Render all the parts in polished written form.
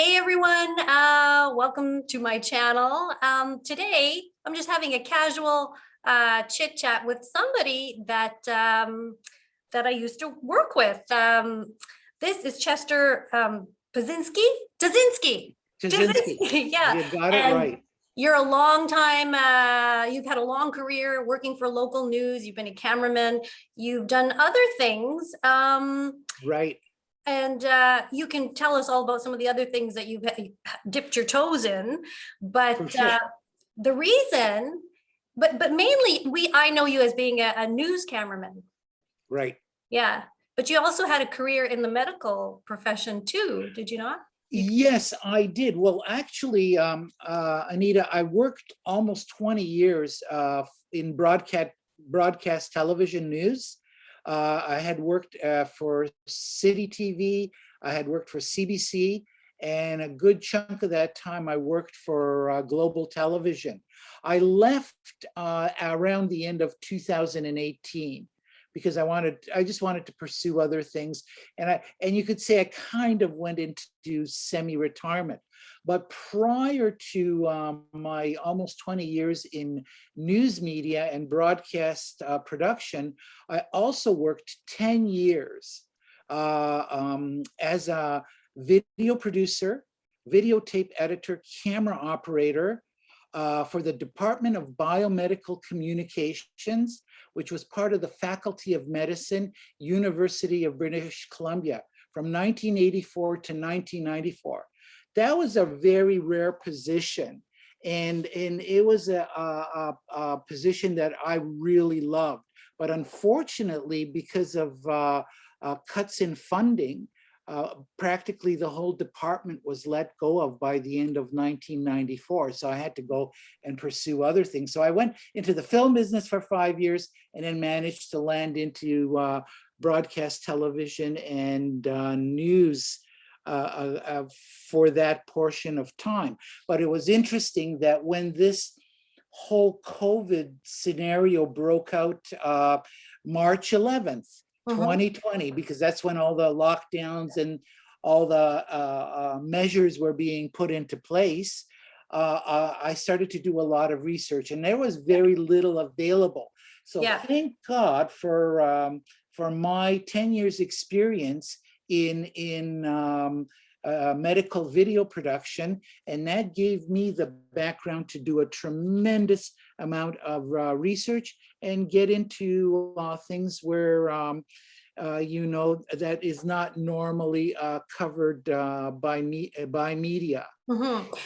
Hey everyone, welcome to my channel. Today, I'm just having a casual chit chat with somebody that I used to work with. This is Chester Ptasinki. Ptasinki. Ptasinki. Yeah. You got it And right. you're a long time, you've had a long career working for local news. You've been a cameraman. You've done other things. Right. And you can tell us all about some of the other things that you've dipped your toes in, For but sure. the reason, but mainly I know you as being a news cameraman. Right. Yeah, but you also had a career in the medical profession too, did you not? Yes, I did. Well, actually, Anita, I worked almost 20 years in broadcast television news. I had worked for City TV. I had worked for CBC, and a good chunk of that time I worked for Global Television. I left around the end of 2018 because I just wanted to pursue other things. And you could say I kind of went into semi-retirement. But prior to my almost 20 years in news media and broadcast production, I also worked 10 years as a video producer, videotape editor, camera operator for the Department of Biomedical Communications, which was part of the Faculty of Medicine, University of British Columbia, from 1984 to 1994. That was a very rare position. And it was a position that I really loved. But unfortunately, because of cuts in funding, practically the whole department was let go of by the end of 1994. So I had to go and pursue other things. So I went into the film business for 5 years and then managed to land into broadcast television and news for that portion of time. But it was interesting that when this whole COVID scenario broke out March 11th, 2020, because that's when all the lockdowns and all the measures were being put into place, I started to do a lot of research, and there was very little available. So thank God for my 10 years experience in medical video production, and that gave me the background to do a tremendous amount of research and get into things where that is not normally covered by media.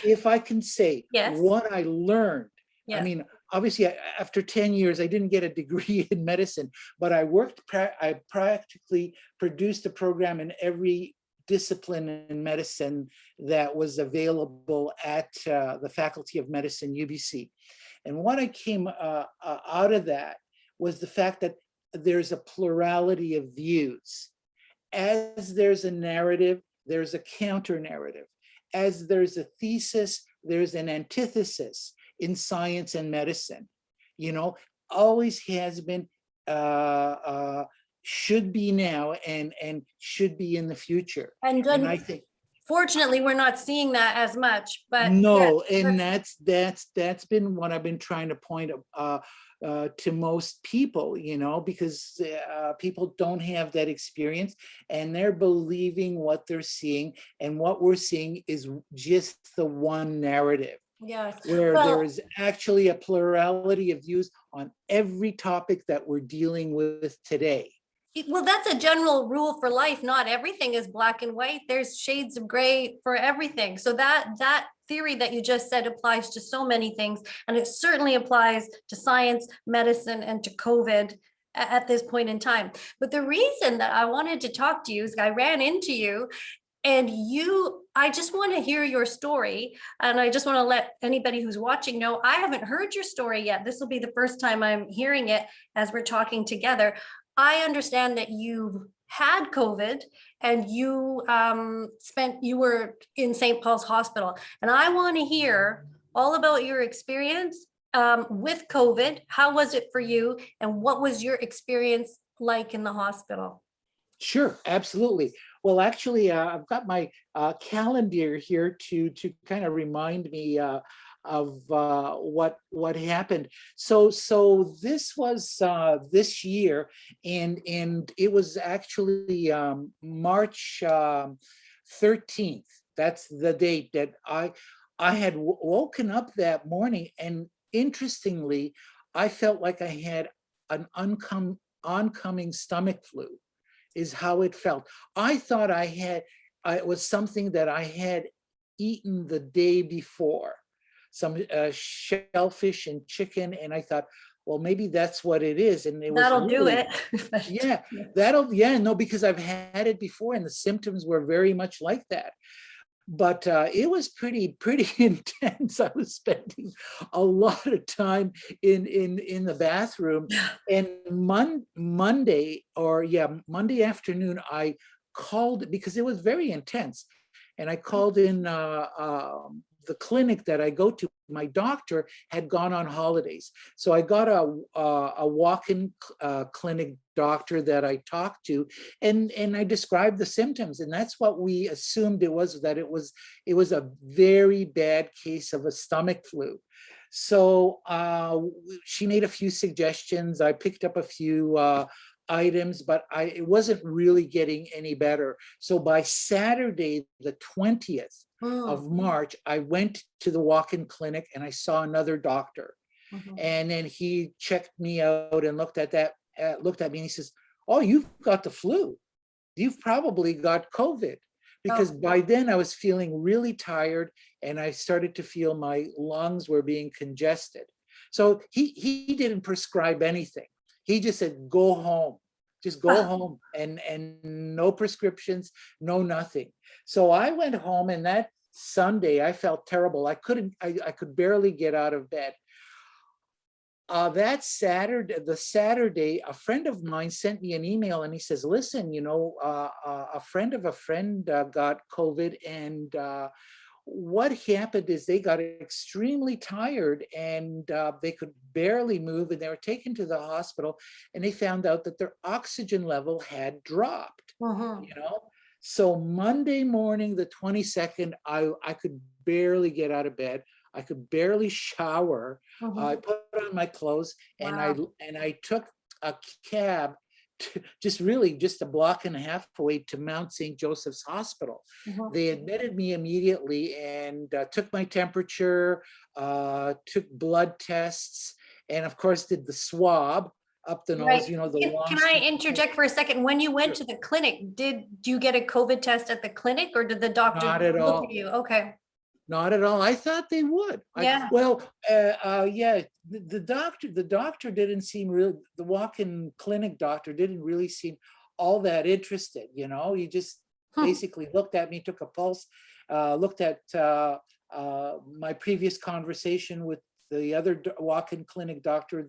If I can say what I learned, I mean, obviously after 10 years, I didn't get a degree in medicine, but I practically produced a program in every discipline in medicine that was available at the Faculty of Medicine, UBC. And what I came out of that was the fact that there's a plurality of views. As there's a narrative, there's a counter narrative. As there's a thesis, there's an antithesis in science and medicine. Always has been, should be now, and should be in the future. And I think, fortunately, we're not seeing that as much, but no, and that's been what I've been trying to point to most people, because people don't have that experience, and they're believing what they're seeing, and what we're seeing is just the one narrative. Yes. Where there is actually a plurality of views on every topic that we're dealing with today. Well, that's a general rule for life. Not everything is black and white. There's shades of gray for everything. So that theory that you just said applies to so many things. And it certainly applies to science, medicine, and to COVID at this point in time. But the reason that I wanted to talk to you is I ran into you, and I just want to hear your story. And I just want to let anybody who's watching know, I haven't heard your story yet. This will be the first time I'm hearing it as we're talking together. I understand that you had COVID and you were in St. Paul's Hospital. And I want to hear all about your experience with COVID. How was it for you? And what was your experience like in the hospital? Sure, absolutely. Well, actually, I've got my calendar here to kind of remind me of what happened. So this was this year, and it was actually March 13th. That's the date that I had woken up that morning, and interestingly, I felt like I had an oncoming stomach flu, is how it felt. I thought it was something that I had eaten the day before, some shellfish and chicken, and I thought, well, maybe that's what it is. And it was That'll do really, it. yeah, no, because I've had it before, and the symptoms were very much like that. But it was pretty intense. I was spending a lot of time in the bathroom. And Monday afternoon, I called because it was very intense, and I called in the clinic that I go to. My doctor had gone on holidays, so I got a walk-in clinic doctor that I talked to, and I described the symptoms, and that's what we assumed it was. That it was a very bad case of a stomach flu. So she made a few suggestions. I picked up a few items, but it wasn't really getting any better. So by Saturday, the 20th of March, I went to the walk-in clinic and I saw another doctor. And then he checked me out and looked at me, and he says, "Oh, you've got the flu. You've probably got COVID." Because by then I was feeling really tired, and I started to feel my lungs were being congested. So he didn't prescribe anything. He just said, "Go home. Just go home," and no prescriptions, no nothing. So I went home, and that Sunday I felt terrible. I could barely get out of bed. That Saturday, a friend of mine sent me an email, and he says, "Listen, a friend of a friend got COVID, and what happened is they got extremely tired, and they could barely move, and they were taken to the hospital, and they found out that their oxygen level had dropped." So Monday morning, the 22nd, I could barely get out of bed. I could barely shower. I put on my clothes, and I took a cab just a block and a half away to Mount St. Joseph's Hospital. They admitted me immediately and took my temperature, took blood tests, and of course did the swab up the nose. Right. The long. Can I interject for a second? When you went to the clinic, did you get a COVID test at the clinic, or did the doctor Not at look all. at you? Okay. Not at all. I thought they would. Yeah. The doctor didn't seem real. The walk-in clinic doctor didn't really seem all that interested. He just basically looked at me, took a pulse, looked at my previous conversation with the other walk-in clinic doctor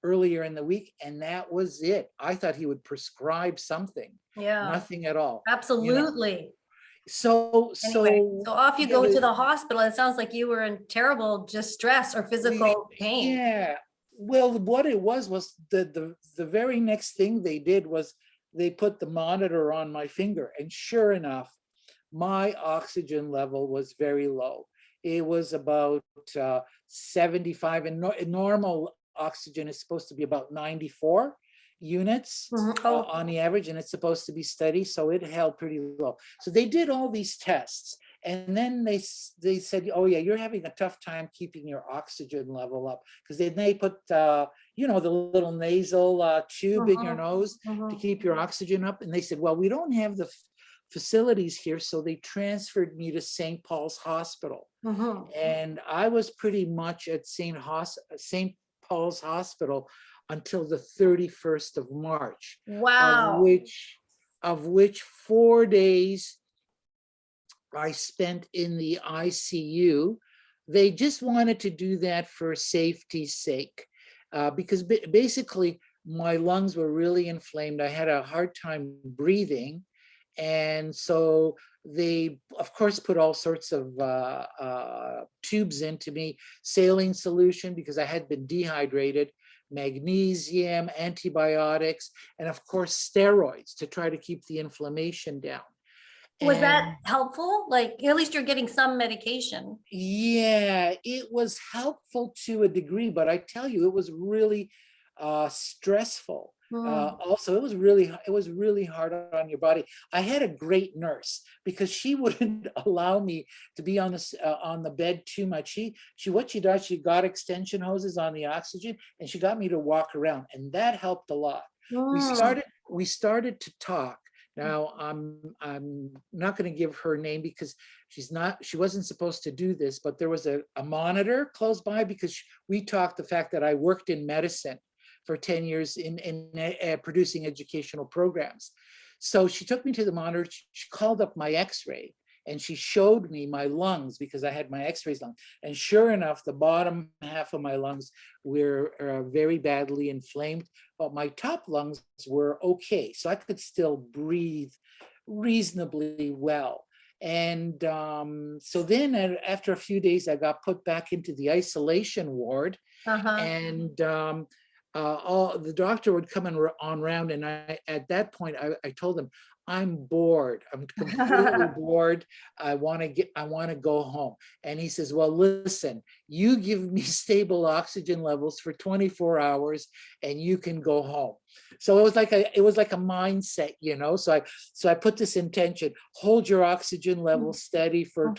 earlier in the week, and that was it. I thought he would prescribe something. Yeah. Nothing at all. Absolutely. So Off you go to the hospital. It sounds like you were in terrible distress or physical pain. Yeah. Well, what it was the very next thing they did was they put the monitor on my finger, and sure enough, my oxygen level was very low. It was about 75, and normal oxygen is supposed to be about 94 units on the average, and it's supposed to be steady, so it held pretty low. So they did all these tests, and then they said, "Oh yeah, you're having a tough time keeping your oxygen level up," because they put the little nasal tube in your nose to keep your oxygen up. And they said, "Well, we don't have the facilities here," so they transferred me to St. Paul's Hospital. And I was pretty much at St. Paul's Hospital until the 31st of March. Wow. Of which 4 days I spent in the ICU. They just wanted to do that for safety's sake, because basically my lungs were really inflamed. I had a hard time breathing. And so they, of course, put all sorts of tubes into me, saline solution because I had been dehydrated, magnesium, antibiotics, and of course, steroids to try to keep the inflammation down. Was that And helpful? Like, at least you're getting some medication. yeah, it was helpful to a degree, but I tell you, it was really stressful. Hmm. Also, it was really hard on your body. I had a great nurse because she wouldn't allow me to be on the bed too much. What she does, she got extension hoses on the oxygen, and she got me to walk around, and that helped a lot. We Hmm. started to talk. Now, I'm not going to give her name because she wasn't supposed to do this, but there was a monitor close by because we talked the fact that I worked in medicine for 10 years in producing educational programs. So she took me to the monitor, she called up my x-ray, and she showed me my lungs because I had my x-rays done. And sure enough, the bottom half of my lungs were very badly inflamed, but my top lungs were okay. So I could still breathe reasonably well. And so then after a few days, I got put back into the isolation ward, Uh-huh. and the doctor would come on round, and at that point I told him, I'm bored. I'm completely bored. I want to go home. And he says, well, listen, you give me stable oxygen levels for 24 hours and you can go home. So it was like a mindset, So I put this intention: hold your oxygen level steady for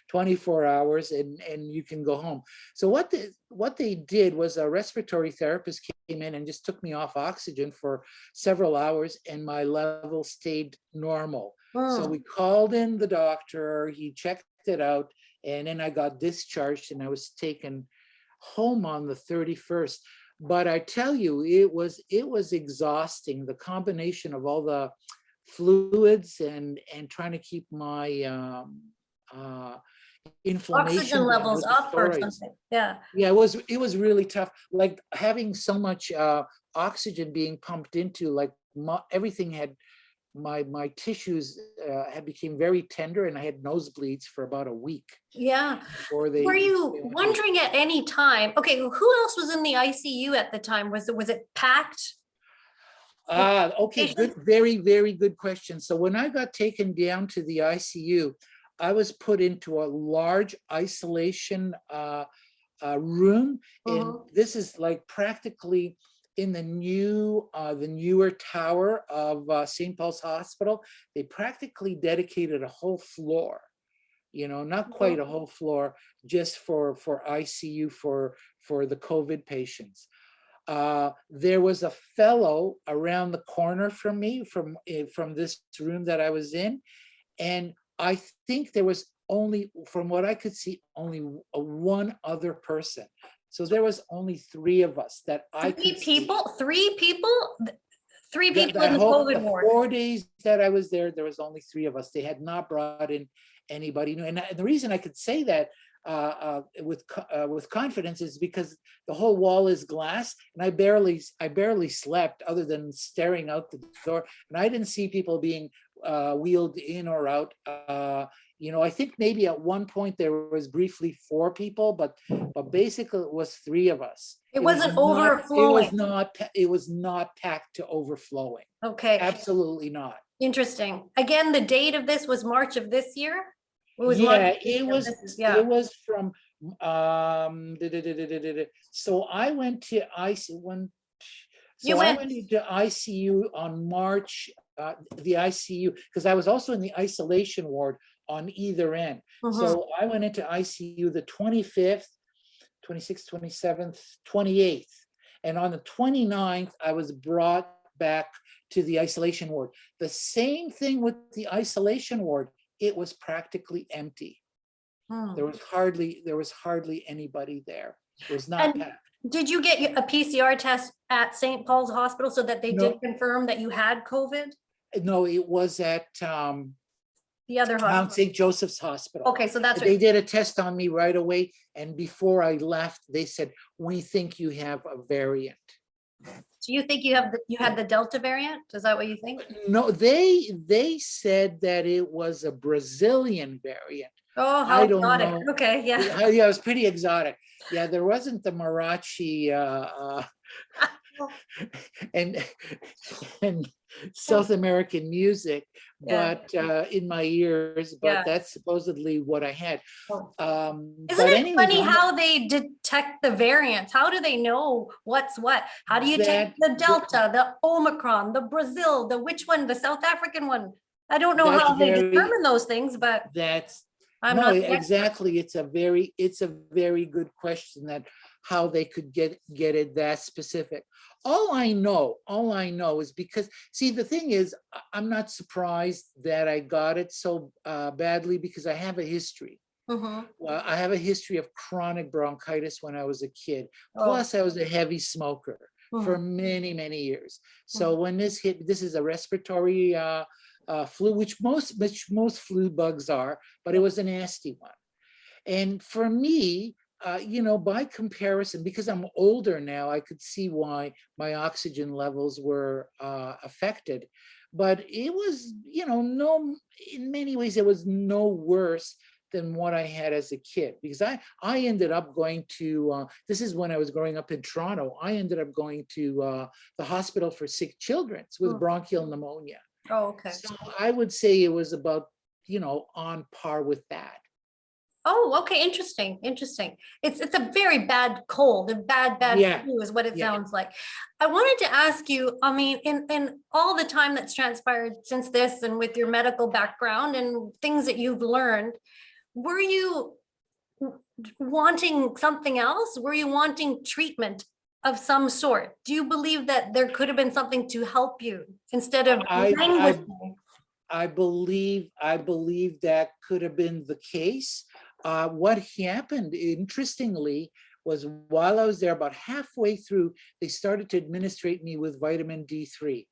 24 hours and you can go home. So what they did was a respiratory therapist came in and just took me off oxygen for several hours, and my level stayed normal. So we called in the doctor, he checked it out, and then I got discharged and I was taken home on the 31st. But I tell you, it was exhausting, the combination of all the fluids and trying to keep my inflammation Oxygen down levels with the up or steroids. something. Yeah. Yeah, it was really tough. Like having so much oxygen being pumped into, like everything had my tissues had became very tender, and I had nosebleeds for about a week Yeah. before Were they you went to. wondering at any time, okay, who else was in the ICU at the time? Was it packed with Okay, good, patients? very, very good question. So when I got taken down to the ICU, I was put into a large isolation room, and Mhm. this is like practically in the newer tower of St. Paul's Hospital. They practically dedicated a whole floor, not quite a Mhm. whole floor, just for ICU for the COVID patients. There was a fellow around the corner from me from this room that I was in, and I think there was only, from what I could see, only one other person. So there was only three of us that I could Three see. people? Three people? Three That, people that in the whole COVID the ward. 4 days that I was there was only three of us. They had not brought in anybody new. And the reason I could say that with confidence is because the whole wall is glass, and I barely slept other than staring out the door, and I didn't see people being wheeled in or out. I think maybe at one point there was briefly four people, but basically it was three of us. It wasn't overflowing. It was not packed to overflowing. Okay, Absolutely not. interesting. Again, the date of this was March of this year? It was March Yeah, of this year. it Yeah. was from so I went to ICU when You so I went, went into ICU on March, the ICU, because I was also in the isolation ward on either end. mhm. So I went into ICU the 25th, 26th, 27th, 28th. And on the 29th, I was brought back to the isolation ward. The same thing with the isolation ward. It was practically empty. Hmm. There was hardly anybody there. It was not And packed. did you get a PCR test at St. Paul's Hospital so that they did No, confirm that you had COVID? no, it was at The other Mount hospital? St. Joseph's Hospital. Okay, so that's They right. did a test on me right away, and before I left, they said, "We think you have a variant." So you think you had the Delta variant? Is that what you think? No, they said that it was a Brazilian variant. Oh, how I don't exotic. know. Okay, yeah. Yeah, it was pretty exotic. Yeah, there wasn't the Marachi and and South American music, Yeah, but in my ears, but yeah. that's supposedly what I had. Isn't But it anyways, funny how they detect the variants? How do they know what's what? How do you take that, the that Delta, the Omicron, the Brazil, the which one, the South African one? I don't know that's how they very determine those things, but that's I'm no, not the expert. exactly. It's a very good question, that how they could get it that specific. All I know is because, see, the thing is, I'm not surprised that I got it so badly, because I have a history. Mhm. Well, I have a history of chronic bronchitis when I was a kid. Oh, Plus, I was a heavy smoker for mhm, many years. So mhm. when this hit, this is a respiratory flu, which most flu bugs are, but it was a nasty one. And for me, by comparison, because I'm older now, I could see why my oxygen levels were affected. But it was, no, in many ways, it was no worse than what I had as a kid, because I ended up going to, this is when I was growing up in Toronto, I ended up going to the hospital for sick children with Mm. bronchial pneumonia. Oh, okay. So I would say it was about, on par with that. Oh, okay. Interesting. Interesting. It's a very bad cold, a bad Yeah, flu is what it yeah. sounds like. I wanted to ask you, I mean, in all the time that's transpired since this and with your medical background and things that you've learned, were you wanting something else? Were you wanting treatment of some sort? Do you believe that there could have been something to help you instead of I, I, languishing? I believe that could have been the case. What happened, interestingly, was while I was there, about halfway through, they started to administrate me with vitamin D3.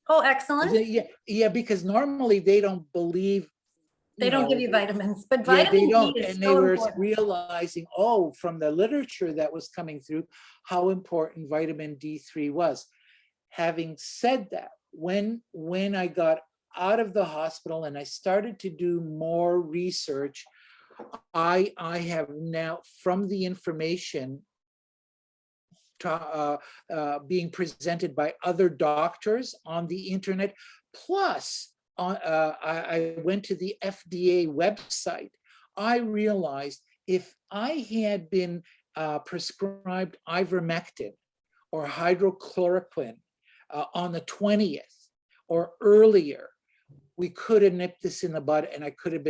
Oh, excellent. Yeah, yeah, because normally they don't believe, They you don't give know, you vitamins, but yeah, they vitamin D don't. is And they so were important. realizing, from the literature that was coming through, how important vitamin D3 was. Having said that, when I got out of the hospital and I started to do more research, I have now, from the information being presented by other doctors on the internet, plus I went to the FDA website, I realized if I had been prescribed ivermectin or hydrochloroquine on the 20th or earlier, we could have nipped this in the bud, and I could have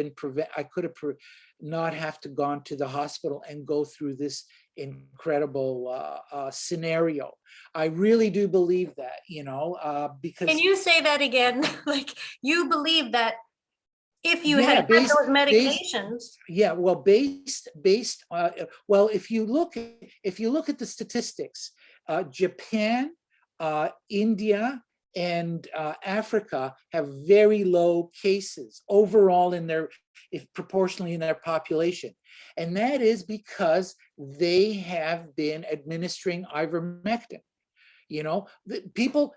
not have to gone to the hospital and go through this incredible scenario. I really do believe that, Can because, you say that again? Like you believe that if you had yeah, had based those based medications, yeah, well, based well, if you look at the statistics, Japan, India, and Africa have very low cases overall in their, if proportionally in their population, and that is because they have been administering ivermectin. People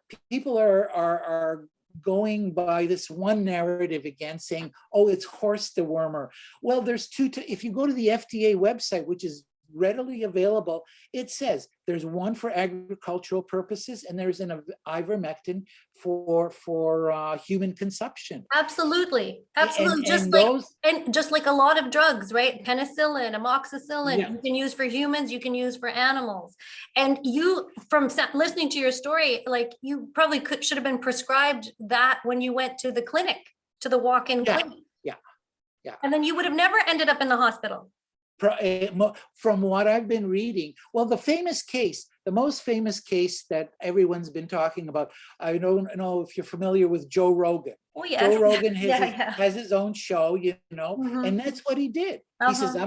are going by this one narrative again, saying, oh, it's horse dewormer. Well, there's if you go to the FDA website, which is readily available, it says there's one for agricultural purposes and there's an ivermectin for human consumption. absolutely, and absolutely. and those And just like a lot of drugs, right? Penicillin, amoxicillin, Yeah, you can use for humans, you can use for animals. And you, from listening to your story, like you probably should have been prescribed that when you went to the clinic, to the walk-in yeah, clinic. yeah, yeah. And then you would have never ended up in the hospital. From what I've been reading, well, the most famous case that everyone's been talking about, I don't know if you're familiar with Joe Rogan. Oh, Joe yes. Rogan Yeah, yeah. has his own show, Mhm. and that's what he did. He says, Uh-huh.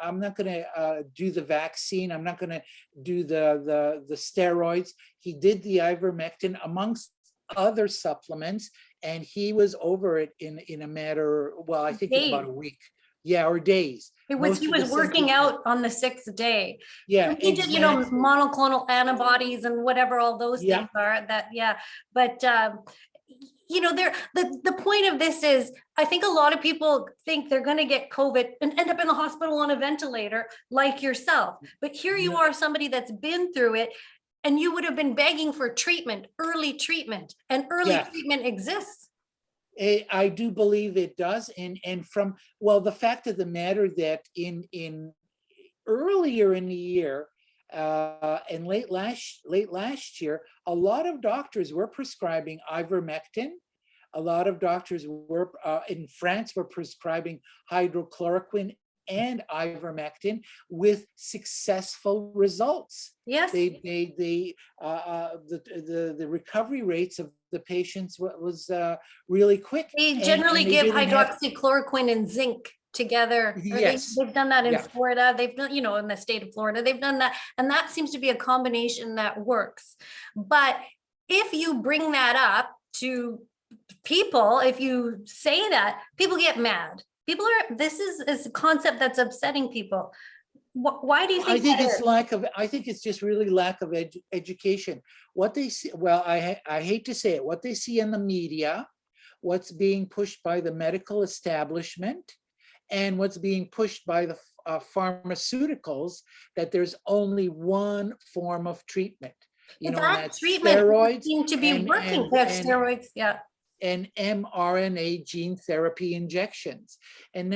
I'm not going to do the vaccine. I'm not going to do the steroids. He did the ivermectin amongst other supplements, and he was over it in a matter, well, I think in about Days. a week. Yeah, or days. He Most of the was working symptoms. out on the sixth day. Yeah, And he did, exactly. monoclonal antibodies and whatever all those Yeah, things are that, yeah. But, the point of this is, I think a lot of people think they're going to get COVID and end up in the hospital on a ventilator like yourself. But here you no, are, somebody that's been through it. and you would have been begging for treatment, and early Yeah. treatment exists. I do believe it does. And from, well, the fact of the matter that in earlier in the year, and late last year, a lot of doctors were prescribing ivermectin. A lot of doctors were in France were prescribing hydrochloroquine and ivermectin with successful results. Yes, The recovery rates of the patients was really quick, they and generally they give didn't have. hydroxychloroquine and zinc together, or Yes, they've done that in yeah, Florida. They've done, in the state of Florida, they've done that. And that seems to be a combination that works. But if you bring that up to people, if you say that, people get mad. This is a concept that's upsetting people. Why do you I think think that it's is? I think it's just really lack of education. What they see, well, I hate to say it, what they see in the media, what's being pushed by the medical establishment, and what's being pushed by the pharmaceuticals, that there's only one form of treatment, and That that's treatment steroids seems to be and working. and They have and steroids, yeah. and mRNA gene therapy injections, and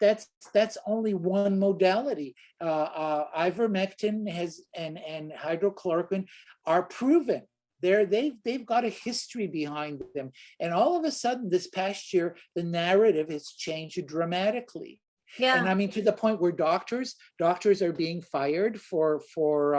that's only one modality. Ivermectin has and hydrochloroquine are proven. They've got a history behind them, and all of a sudden, this past year, the narrative has changed dramatically. And Yeah, I mean, to the point where doctors are being fired for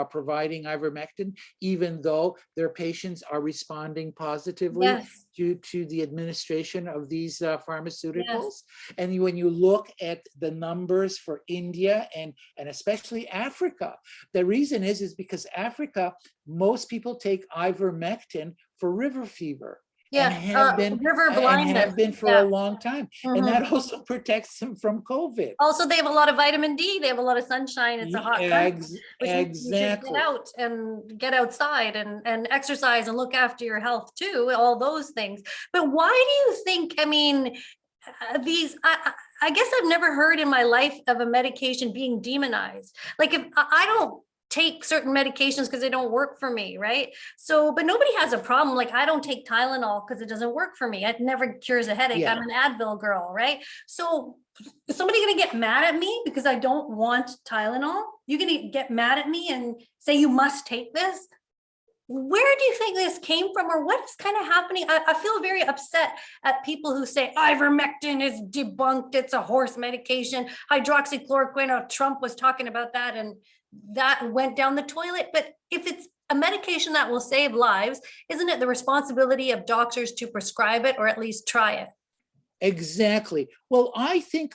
providing ivermectin, even though their patients are responding positively yes, due to the administration of these yes, pharmaceuticals. And when you look at the numbers for India and especially Africa, the reason is because Africa, most people take ivermectin for river fever, and yeah. River have blindness, been for a yeah. long time. And Mhm. that also protects them from COVID. Also, they have a lot of vitamin D. They have a lot of sunshine. It's a hot country, which means you should get Exactly. out and get outside and exercise and look after your health too, all those things. But why do you think, I mean, I guess I've never heard in my life of a medication being demonized. Like if I don't take certain medications because they don't work for me, right? So, but nobody has a problem. Like I don't take Tylenol because it doesn't work for me. It never cures a headache. Yeah. I'm an Advil girl, right? So is somebody going to get mad at me because I don't want Tylenol? You're going to get mad at me and say you must take this? Where do you think this came from, or what is kind of happening? I feel very upset at people who say ivermectin is debunked, it's a horse medication, hydroxychloroquine, Trump was talking about that and that went down the toilet. But if it's a medication that will save lives, isn't it the responsibility of doctors to prescribe it or at least try it? Exactly. Well, I think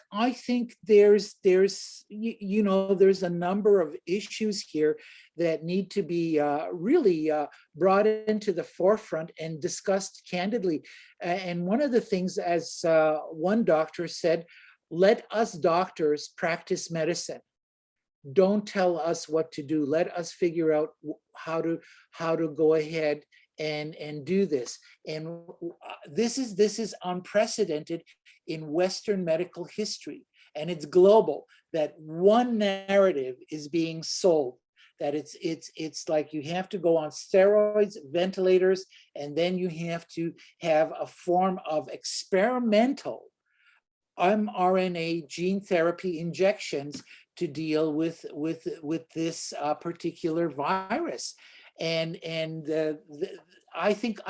there's there's a number of issues here that need to be really brought into the forefront and discussed candidly. And one of the things, as one doctor said, let us doctors practice medicine. Don't tell us what to do. Let us figure out how to go ahead and do this. And this is unprecedented in Western medical history, and it's global, that one narrative is being sold, that it's like you have to go on steroids, ventilators, and then you have to have a form of experimental mRNA gene therapy injections to deal with this particular virus. And I think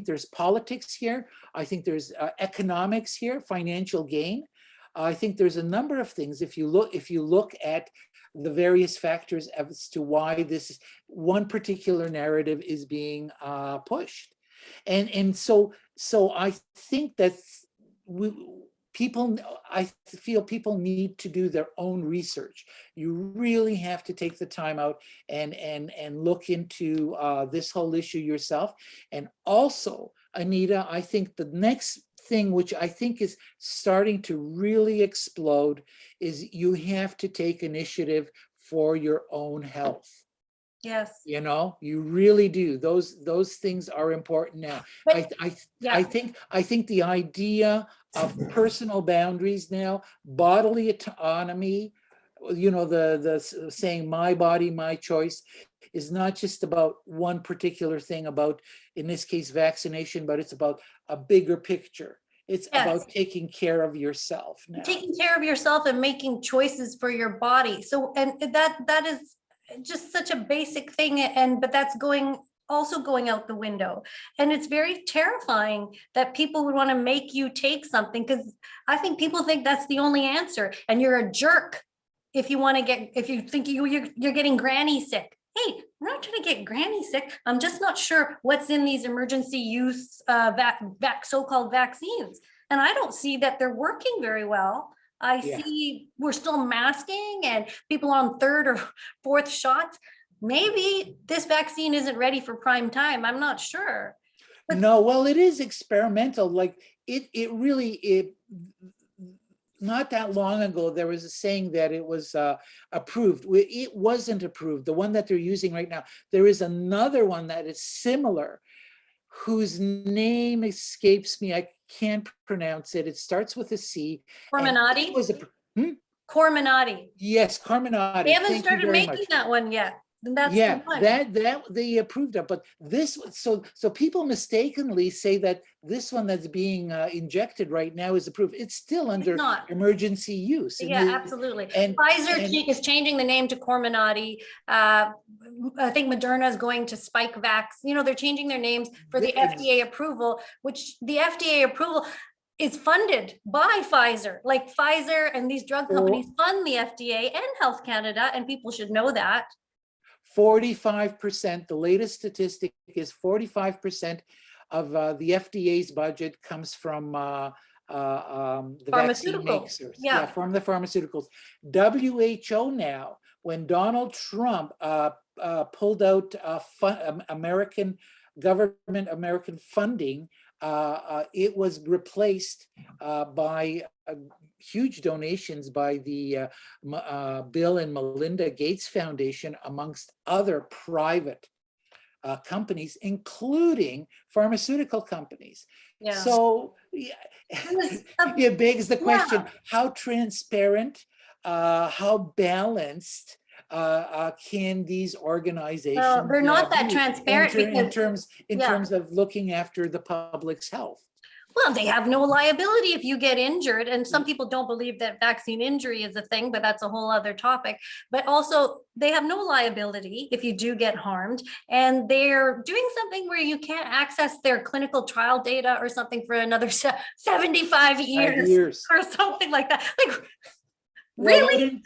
there's politics here. I think there's economics here, financial gain. I think there's a number of things. If you look at the various factors as to why this one particular narrative is being pushed, and so I think that we, I feel people need to do their own research. You really have to take the time out and look into this whole issue yourself. And also, Anita, I think the next thing, which I think is starting to really explode, is you have to take initiative for your own health. Yes. You really do. Those things are important now. But I yeah, think the idea of personal boundaries now, bodily autonomy, the saying, my body, my choice, is not just about one particular thing about, in this case, vaccination, but it's about a bigger picture. It's Yes. about taking care of yourself now. Taking care of yourself and making choices for your body. So, and that is just such a basic thing. But that's also going out the window. And it's very terrifying that people would want to make you take something, because I think people think that's the only answer. And you're a jerk if you think you're getting granny sick. Hey, I'm not trying to get granny sick. I'm just not sure what's in these emergency use so-called vaccines. And I don't see that they're working very well. I see we're still masking and people on third or fourth shots. Maybe this vaccine isn't ready for prime time. I'm not sure. But no, well, it is experimental. Like it not that long ago, there was a saying that it was approved. It wasn't approved. The one that they're using right now, there is another one that is similar, whose name escapes me. I can't pronounce it. It starts with a C. Corminati? Corminati. Yes, Corminati. They haven't started making that one yet. That's that they approved of, but this, so people mistakenly say that this one that's being injected right now is approved. It's still under emergency use. Yeah, absolutely. And Pfizer is changing the name to Corminati. I think Moderna is going to Spikevax. They're changing their names for the FDA approval, which the FDA approval is funded by Pfizer. Like Pfizer and these drug companies fund the FDA and Health Canada, and people should know that. 45%, the latest statistic is 45% of the FDA's budget comes from the vaccine makers. From the pharmaceuticals. WHO now, when Donald Trump pulled out American government, American funding, it was replaced by huge donations by the Bill and Melinda Gates Foundation, amongst other private companies, including pharmaceutical companies. So it begs the question, how transparent, how balanced can these organizations they're not that transparent in terms of looking after the public's health? Well, they have no liability if you get injured. And some people don't believe that vaccine injury is a thing, but that's a whole other topic. But also, they have no liability if you do get harmed. And they're doing something where you can't access their clinical trial data or something for another 75 years or something like that. Like, really?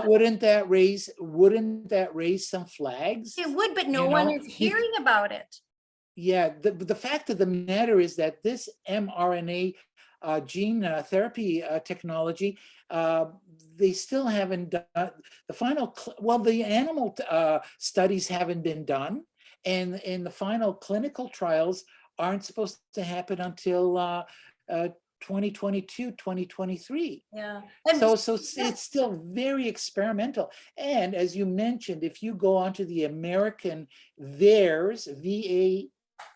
Wouldn't that raise some flags? It would, but no one is hearing about it. Yeah, the fact of the matter is that this mRNA gene therapy technology, they still haven't done the final, the animal studies haven't been done, and the final clinical trials aren't supposed to happen until 2022, 2023. Yeah. So it's still very experimental. And as you mentioned, if you go onto the American VAERS,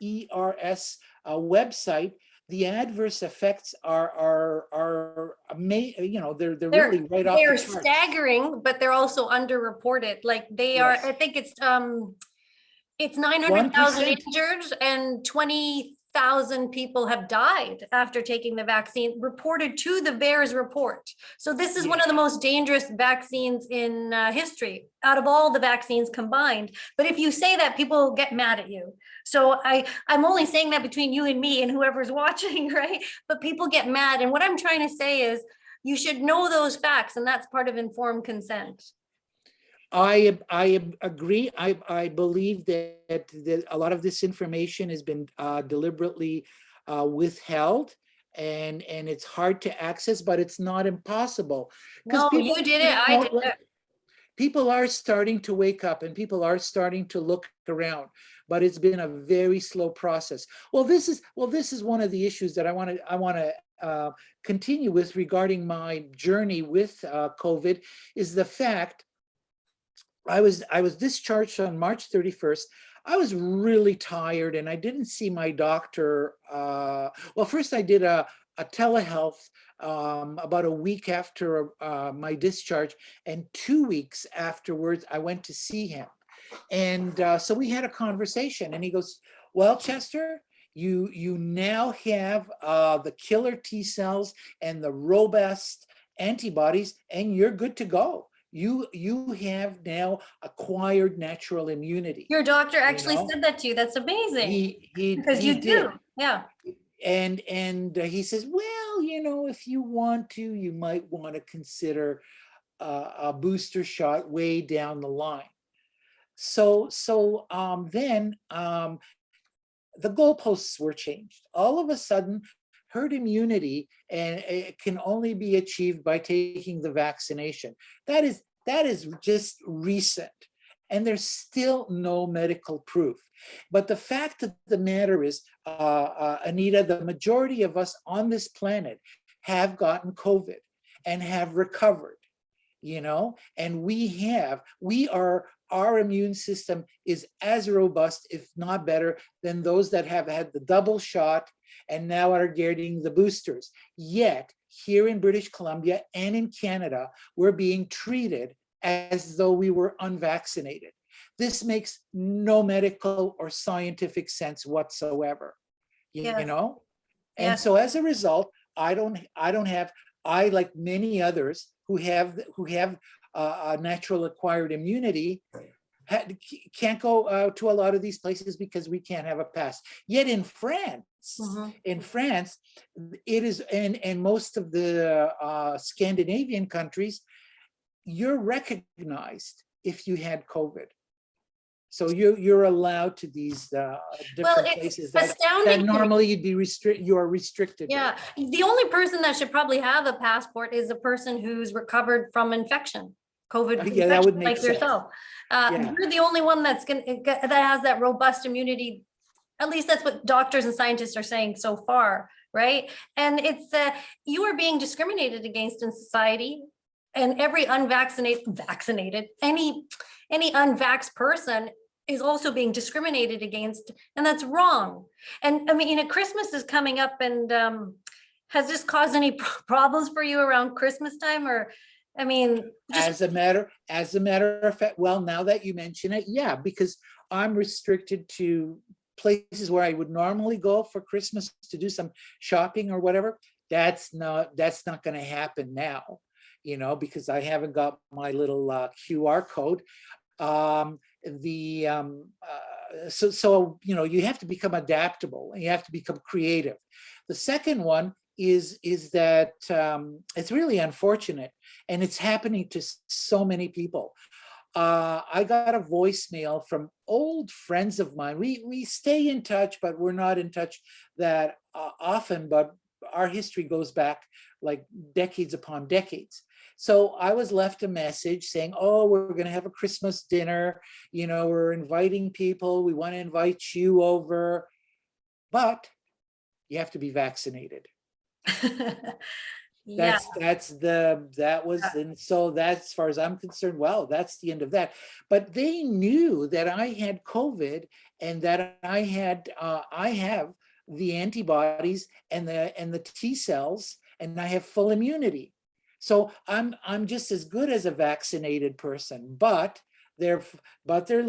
VAERS website, the adverse effects are amazing. They're really right off the charts. They're staggering, but they're also underreported. Like they are, I think it's 900,000 injured and 20,000 people have died after taking the vaccine, reported to the VAERS report. So this is one of the most dangerous vaccines in history out of all the vaccines combined. But if you say that, people get mad at you. So I'm only saying that between you and me and whoever's watching, right? But people get mad. And what I'm trying to say is you should know those facts, and that's part of informed consent. I agree. I believe that a lot of this information has been deliberately withheld, and it's hard to access, but it's not impossible. No, you did it. I did it. People are starting to wake up, and people are starting to look around, but it's been a very slow process. Well, this is one of the issues that I want to continue with regarding my journey with COVID, is the fact I was discharged on March 31st. I was really tired, and I didn't see my doctor. Well, first I did a a telehealth about a week after my discharge, and 2 weeks afterwards, I went to see him. And so we had a conversation, and he goes, "Well, Chester, you now have the killer T cells and the robust antibodies, and you're good to go. You have now acquired natural immunity." Your doctor You actually know, said that to you. That's amazing. Because he you do. did. Yeah. And he says, "Well, if you want to, you might want to consider a booster shot way down the line." So then the goalposts were changed. All of a sudden, herd immunity and it can only be achieved by taking the vaccination. That is just recent, and there's still no medical proof. But the fact of the matter is, Anita, the majority of us on this planet have gotten COVID and have recovered. And our immune system is as robust, if not better, than those that have had the double shot and now are getting the boosters. Yet, here in British Columbia and in Canada, we're being treated as though we were unvaccinated. This makes no medical or scientific sense whatsoever. You Yes. know? And Yes. so as a result, I, like many others who have a natural acquired immunity, can't go to a lot of these places because we can't have a pass. Yet in France, it is, and most of the Scandinavian countries, you're recognized if you had COVID. So you're allowed to these different places that astounding. normally you are restricted. Yeah, the only person that should probably have a passport is a person who's recovered from infection, COVID Yeah, that would infection, make like sense. yourself. Yeah. You're the only one that has that robust immunity. At least that's what doctors and scientists are saying so far, right? And it's you are being discriminated against in society, and every vaccinated, any unvaxxed person is also being discriminated against, and that's wrong. And I mean, Christmas is coming up, and has this caused any problems for you around Christmas time? Or, I mean, as a matter of fact, well, now that you mention it, yeah, because I'm restricted to places where I would normally go for Christmas to do some shopping or whatever. That's not going to happen now, because I haven't got my little QR code. So you have to become adaptable and you have to become creative. The second one is that it's really unfortunate, and it's happening to so many people. I got a voicemail from old friends of mine. We stay in touch, but we're not in touch that often, but our history goes back like decades upon decades. So I was left a message saying, "Oh, we're going to have a Christmas dinner. We're inviting people. We want to invite you over, but you have to be vaccinated." Yeah. And so that's, as far as I'm concerned, well, that's the end of that. But they knew that I had COVID and that I have the antibodies and the T cells, and I have full immunity. So I'm just as good as a vaccinated person, but they're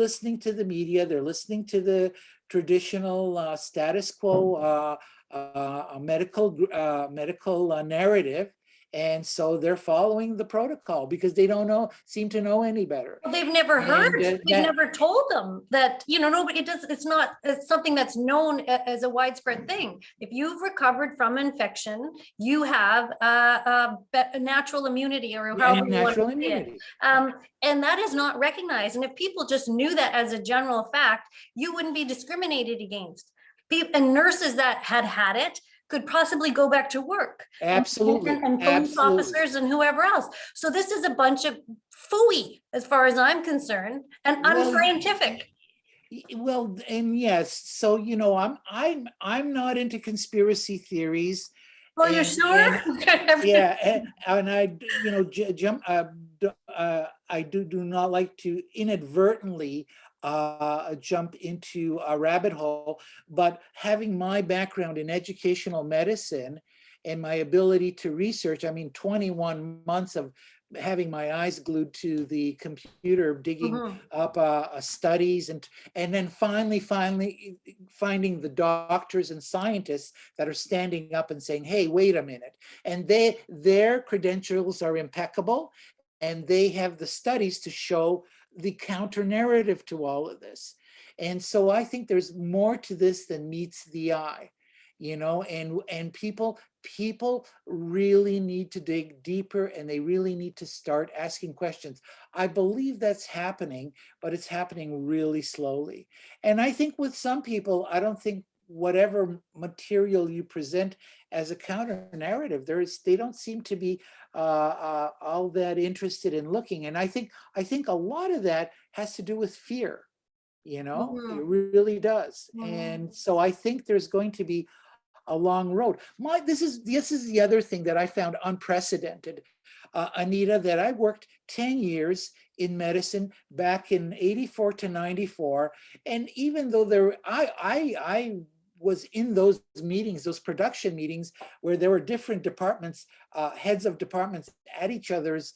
listening to the media, they're listening to the traditional status quo medical narrative, and so they're following the protocol because they don't seem to know any better. Well, they've never heard. They've never told them that, nobody does. It's something that's known as a widespread thing. If you've recovered from infection, you have a natural immunity, or however natural immunity. And that is not recognized. And if people just knew that as a general fact, you wouldn't be discriminated against. And nurses that had it could possibly go back to work. Absolutely. And police officers and whoever else. So this is a bunch of phooey, as far as I'm concerned, and unscientific. Well, and yes, so I'm not into conspiracy theories. Well, you're sure? Yeah, and I I do not like to inadvertently jump into a rabbit hole, but having my background in educational medicine and my ability to research. I mean, 21 months of having my eyes glued to the computer, digging Mhm. up studies, and then finally finding the doctors and scientists that are standing up and saying, hey, wait a minute. And their credentials are impeccable, and they have the studies to show the counter narrative to all of this. And so I think there's more to this than meets the eye, and people really need to dig deeper, and they really need to start asking questions. I believe that's happening, but it's happening really slowly. And I think with some people, I don't think whatever material you present as a counter narrative, they don't seem to be all that interested in looking. And I think a lot of that has to do with fear. It Mhm. really does. Mhm. And so I think there's going to be a long road. This is the other thing that I found unprecedented, Anita, that I worked 10 years in medicine back in 84 to 94. And even though I was in those meetings, those production meetings, where there were different departments, heads of departments at each other's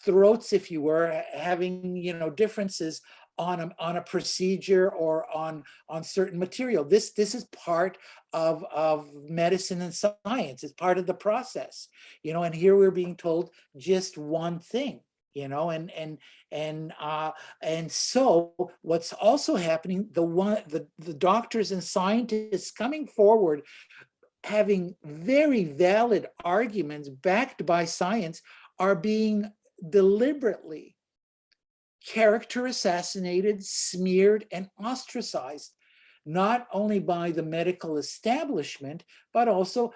throats, if you were, having differences on a procedure or on certain material. This is part of medicine and science. It's part of the process, and here we're being told just one thing, and so what's also happening, the doctors and scientists coming forward having very valid arguments backed by science are being deliberately character assassinated, smeared, and ostracized, not only by the medical establishment, but also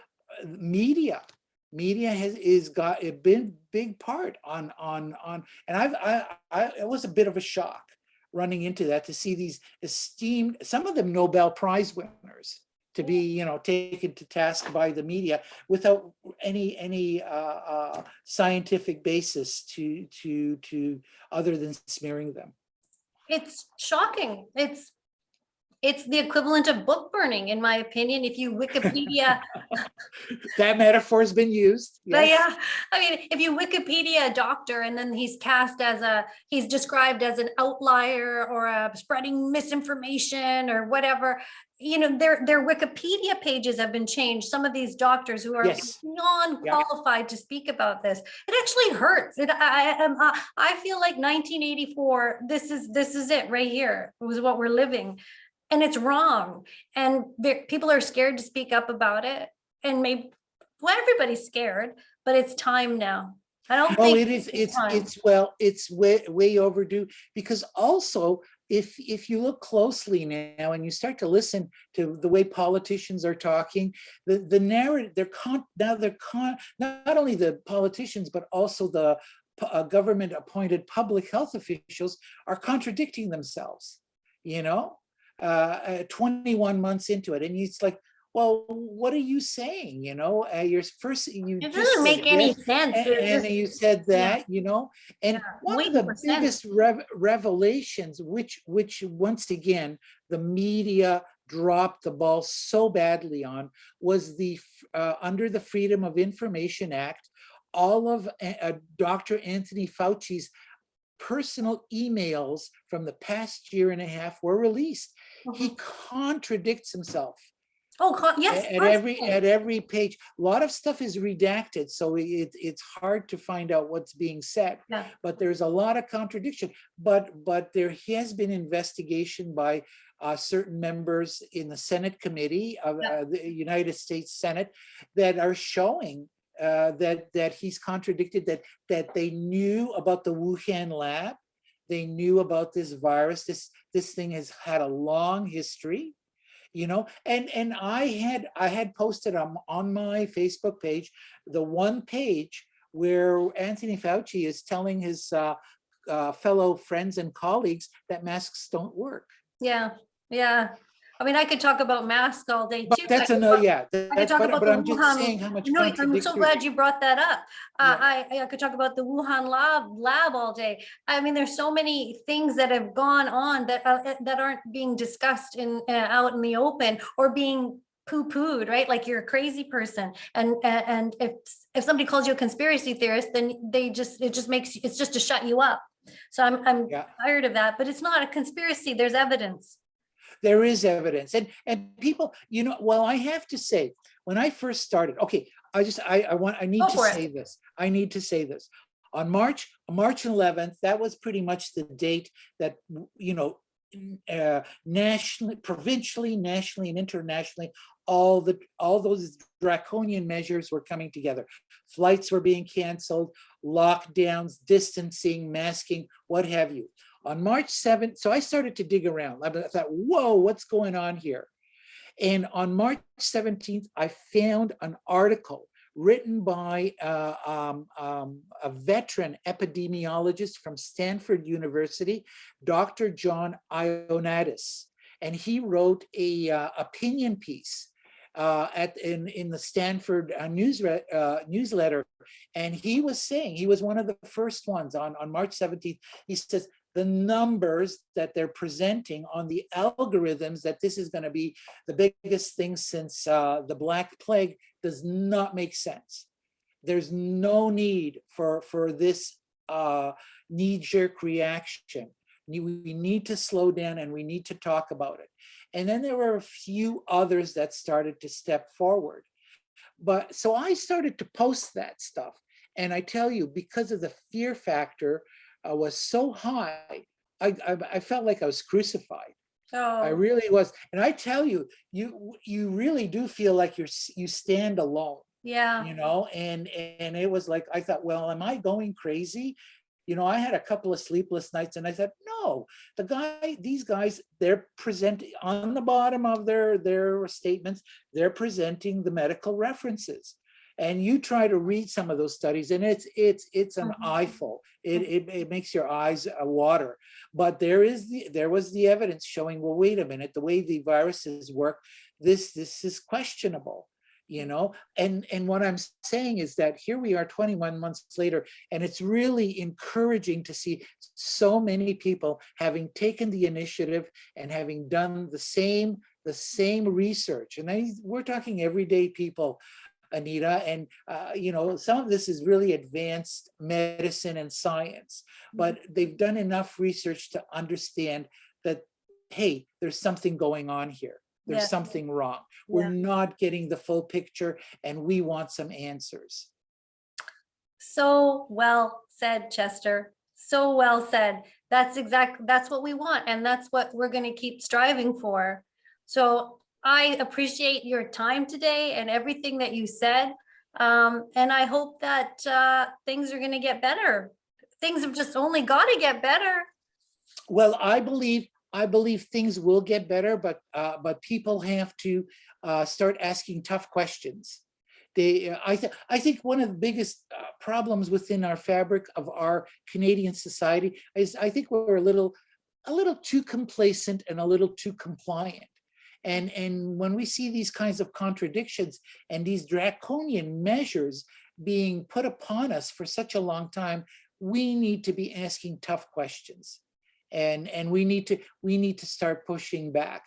media. Media is got a big part on, and it was a bit of a shock running into that, to see these esteemed, some of them Nobel Prize winners, to be taken to task by the media without any scientific basis to other than smearing them. It's shocking. It's the equivalent of book burning, in my opinion. If you Wikipedia, That metaphor has been used. but Yes. yeah, I mean, if you Wikipedia a doctor and then he's described as an outlier or a spreading misinformation or whatever, their Wikipedia pages have been changed. Some of these doctors who are Yes. Yeah. non-qualified to speak about this, it actually hurts. I feel like 1984. This is it right here. It was what we're living, and it's wrong. And people are scared to speak up about it, and maybe. Well, everybody's scared, but it's time now. I don't Oh, think it is. it's time. It's way overdue, because also, if you look closely now and you start to listen to the way politicians are talking, the narrative, not only the politicians, but also the government appointed public health officials are contradicting themselves, 21 months into it. And it's like, well, what are you saying? You It just doesn't said make yes, any sense. and you said Yeah, that, and one of waiting the for sense. biggest revelations, which once again the media dropped the ball so badly on, was under the Freedom of Information Act, all of Dr. Anthony Fauci's personal emails from the past year and a half were released. He contradicts himself Yes, at every page. A lot of stuff is redacted, so it's hard to find out what's being said. Yeah. But there's a lot of contradiction. But there has been investigation by certain members in the Senate committee of the United States Senate that are showing that he's contradicted, that they knew about the Wuhan lab, they knew about this virus. This thing has had a long history. And I had posted on my Facebook page the one page where Anthony Fauci is telling his fellow friends and colleagues that masks don't work. Yeah. I mean, I could talk about masks all day But too. that's another, yeah. I could talk about But the I'm just Wuhan. saying how much No, I'm so contradictory. glad you brought that up. Yeah. I could talk about the Wuhan lab all day. I mean, there's so many things that have gone on that aren't being discussed out in the open, or being poo-pooed, right? Like you're a crazy person. And if somebody calls you a conspiracy theorist, then it just makes, it's just to shut you up. So I'm Yeah. tired of that, but it's not a conspiracy. There's evidence. There is evidence, and people, well, I have to say, when I first started, okay, I need Go to for say it. this. I need to say this. On March 11th, that was pretty much the date that, nationally, provincially, nationally, and internationally, all those draconian measures were coming together. Flights were being canceled, lockdowns, distancing, masking, what have you. On March 7th, so I started to dig around. I thought, whoa, what's going on here? And on March 17th, I found an article written by a veteran epidemiologist from Stanford University, Dr. John Ioannidis. And he wrote a opinion piece in the Stanford newsletter. And he was saying, he was one of the first ones on March 17th. He says, the numbers that they're presenting on the algorithms that this is going to be the biggest thing since the Black Plague does not make sense. There's no need for this knee-jerk reaction. We need to slow down and we need to talk about it. And then there were a few others that started to step forward. But so I started to post that stuff. And I tell you, because of the fear factor was so high, I felt like I was crucified. I Oh, really was. And I tell you, you really do feel like you stand alone, yeah. and it was like, I thought, well, am I going crazy? I had a couple of sleepless nights and I thought, no, these guys, they're presenting on the bottom of their statements, they're presenting the medical references. And you try to read some of those studies and it's an eyeful. It makes your eyes water. But there was the evidence showing, well, wait a minute, the way the viruses work, this is questionable. And what I'm saying is that here we are 21 months later, and it's really encouraging to see so many people having taken the initiative and having done the same research. And we're talking everyday people, Anita, and some of this is really advanced medicine and science, but they've done enough research to understand that, hey, there's something going on here. There's something wrong. We're not getting the full picture, and we want some answers. So well said, Chester. So well said. That's what we want. And that's what we're going to keep striving for. So I appreciate your time today and everything that you said. And I hope that things are going to get better. Things have just only got to get better. Well, I believe things will get better, but people have to start asking tough questions. I think one of the biggest problems within our fabric of our Canadian society is I think we're a little too complacent and a little too compliant. And when we see these kinds of contradictions and these draconian measures being put upon us for such a long time, we need to be asking tough questions. And we need to start pushing back.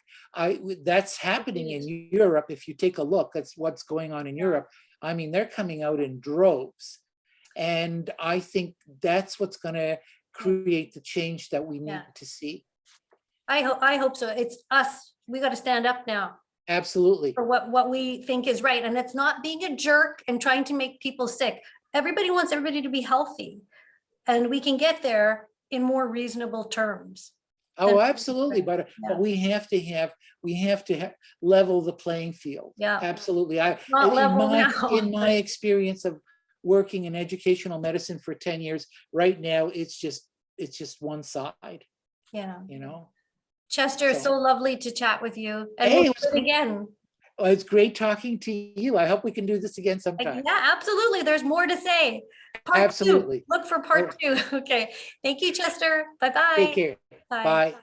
That's happening in Europe. If you take a look, that's what's going on in Europe. I mean, they're coming out in droves. And I think that's what's going to create the change that we need to see. I hope so. It's us. We got to stand up now. Absolutely. For what we think is right. And it's not being a jerk and trying to make people sick. Everybody wants everybody to be healthy. And we can get there in more reasonable terms. Oh, absolutely. But we have to level the playing field. Yeah. Absolutely. In my experience of working in educational medicine for 10 years, right now, it's just one side. Yeah. So Chester, so lovely to chat with you. And hey, we'll do it again. Well, it's great talking to you. I hope we can do this again sometime. Yeah, absolutely. There's more to say. Absolutely. Look for part two. Okay. Thank you, Chester. Bye-bye. Take care. Bye.